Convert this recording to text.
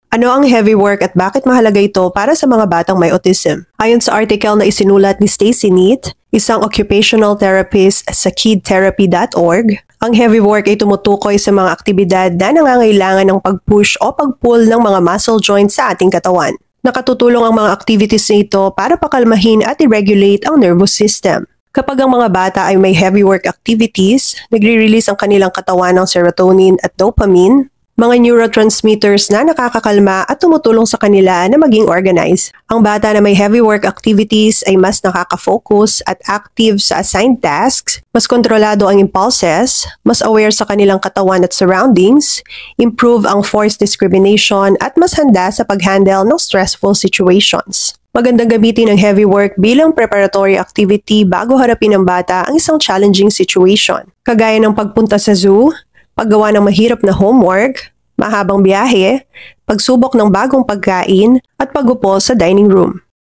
Ano ang heavy work at bakit mahalaga ito para sa mga batang may autism? Ayon sa article na isinulat ni Stacy Neat, isang occupational therapist sa kidtherapy.org, ang heavy work ay tumutukoy sa mga aktibidad na nangangailangan ng pag-push o pag-pull ng mga muscle joints sa ating katawan. Nakatutulong ang mga activities nito para pakalmahin at i-regulate ang nervous system. Kapag ang mga bata ay may heavy work activities, nagre-release ang kanilang katawan ng serotonin at dopamine, mga neurotransmitters na nakakakalma at tumutulong sa kanila na maging organized. Ang bata na may heavy work activities ay mas nakaka-focus at active sa assigned tasks, mas kontrolado ang impulses, mas aware sa kanilang katawan at surroundings, improve ang force discrimination at mas handa sa pag-handle ng stressful situations. Magandang gamitin ang heavy work bilang preparatory activity bago harapin ng bata ang isang challenging situation, kagaya ng pagpunta sa zoo, paggawa ng mahirap na homework, mahabang biyahe, pagsubok ng bagong pagkain, at pagupo sa dining room.